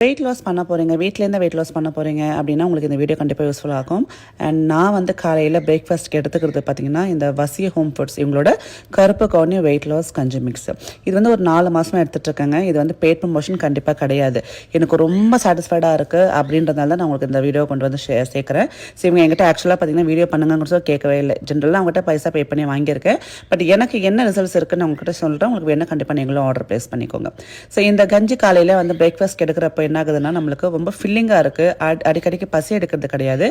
Weight loss பண்ண போகிறீங்க, வீட்டிலேருந்து வெயிட் லாஸ் பண்ண போகிறீங்க அப்படின்னா உங்களுக்கு இந்த வீடியோ கண்டிப்பாக யூஸ்ஃபுல்லாக இருக்கும். அண்ட் நான் வந்து காலையில் பிரேக்ஃபாஸ்ட்க்கு எடுத்துக்கிறது பார்த்தீங்கன்னா இந்த வசிய ஹோம் ஃபுட்ஸ் இவங்களோட கருப்பு கவுனி வெயிட் லாஸ் கஞ்சி மிக்ஸ். இது வந்து ஒரு 4 மாதமாக எடுத்துகிட்ருக்கேங்க. இது வந்து பெய்ட் ப்ரமோஷன் கண்டிப்பாக கிடையாது. எனக்கு ரொம்ப சாட்டிஸ்ஃபைடாக இருக்குது அப்படின்றதால தான் நான் உங்களுக்கு இந்த வீடியோ கொண்டு வந்து சேர்க்குறேன். ஸோ இவங்க என்கிட்ட ஆக்சுவலாக பார்த்தீங்கன்னா வீடியோ பண்ணுங்கன்னு சொல்லி கேட்கவே இல்லை. ஜென்ரலாக அவங்ககிட்ட பைசா பே பண்ணி வாங்கியிருக்கேன். பட் எனக்கு என்ன ரிசல்ட்ஸ் இருக்குன்னு அவங்ககிட்ட சொல்லிட்டு உங்களுக்கு வேணால் கண்டிப்பாக நீங்களும் ஆர்டர் ப்ளேஸ் பண்ணிக்கோங்க. ஸோ இந்த கஞ்சி காலையில் வந்து பிரேக்ஃபாஸ்ட் எடுக்கிறப்ப என்ன ஆகுதுன்னா நம்மளுக்கு ரொம்ப ஃபில்லிங்காக இருக்குது. அடிக்கடிக்கு பசி எடுக்கிறது கிடையாது.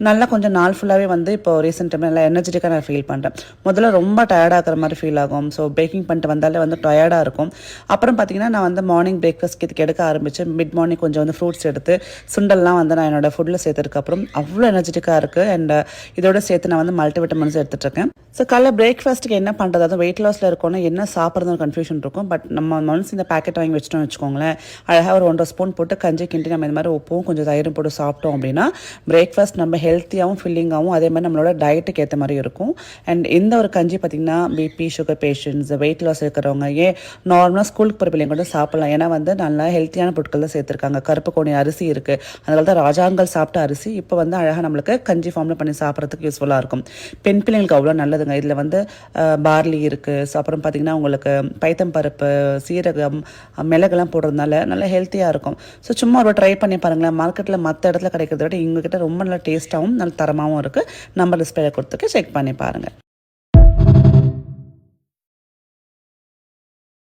நல்லா கொஞ்சம் நாள் ஃபுல்லாகவே வந்து இப்போ ரீசெண்ட் டைம் நல்லா எனர்ஜெட்டிக்காக நான் ஃபீல் பண்ணுறேன். முதல்ல ரொம்ப டயர்டாகிற மாதிரி ஃபீல் ஆகும். ஸோ பேக்கிங் பண்ணிட்டு வந்தாலே வந்து டயர்டாக இருக்கும். அப்புறம் பார்த்தீங்கன்னா நான் வந்து மார்னிங் பிரேக்ஃபாஸ்ட் இதுக்கு எடுக்க ஆரம்பிச்சு மிட் மார்னிங் கொஞ்சம் வந்து ஃப்ரூட்ஸ் எடுத்து சுண்டல்லாம் வந்து நான் என்னோட ஃபுட்டில் சேர்த்ததுக்கப்புறம் அவ்வளோ எனர்ஜெட்டிக்காக இருக்குது. அண்ட் இதோட சேர்த்து நான் வந்து மல்டிவிட்டமின்ஸ் எடுத்துகிட்ருக்கேன். ஸோ காலைல பிரேக்ஃபாஸ்ட்டுக்கு என்ன பண்ணுறது, அதுவும் வெயிட் லாஸில் இருக்கோன்னா என்ன சாப்பிட்றதுன்னு கன்ஃபியூஷன் இருக்கும். பட் நம்ம மனசு இந்த பேக்கெட் வாங்கி வச்சிட்டோம்னு வச்சுக்கோங்களேன், அழகாக ஒரு 1.5 ஸ்பூன் போட்டு கஞ்சி கிண்டி நம்ம இந்த மாதிரி உப்பும் கொஞ்சம் தயிரும் போட்டு சாப்பிட்டோம் அப்படின்னா பிரேக்ஃபாஸ்ட் நம்ம ஹெல்த்தியாகவும் ஃபில்லிங்காகவும் அதே மாதிரி நம்மளோட டயட்டுக்கு ஏற்ற மாதிரி இருக்கும். அண்ட் இந்த ஒரு கஞ்சி பார்த்திங்கன்னா BP sugar patients weight loss இருக்கிறவங்க ஏன் நார்மலாக ஸ்கூலுக்கு போகிற பிள்ளைங்க கூட சாப்பிட்லாம். ஏன்னா வந்து நல்லா ஹெல்த்தியான பொருட்கள் தான் சேர்த்துருக்காங்க. கருப்பு கோணி அரிசி இருக்குது, அதனால தான் ராஜாங்கள் சாப்பிட்ட அரிசி இப்போ வந்து அழகாக நம்மளுக்கு கஞ்சி ஃபார்மில் பண்ணி சாப்பிட்றதுக்கு யூஸ்ஃபுல்லாக இருக்கும். பெண் பிள்ளைங்களுக்கு அவ்வளோ நல்லதுங்க. இதில் வந்து பார்லி இருக்குது. ஸோ அப்புறம் பார்த்திங்கன்னா உங்களுக்கு பைத்தம் பருப்பு, சீரகம், மிளகுலாம் போடுறதுனால நல்லா ஹெல்த்தியாக இருக்கும். ஸோ சும்மா ஒரு ட்ரை பண்ணி பாருங்களேன். மார்க்கெட்டில் மற்ற இடத்துல கிடைக்கிறத விட இவங்ககிட்ட ரொம்ப நல்ல டேஸ்ட்டாகவும் நல்ல தரமாகவும் இருக்குது. நம்பர் டிஸ்பிளே கொடுத்துருக்கு, செக் பண்ணி பாருங்கள்.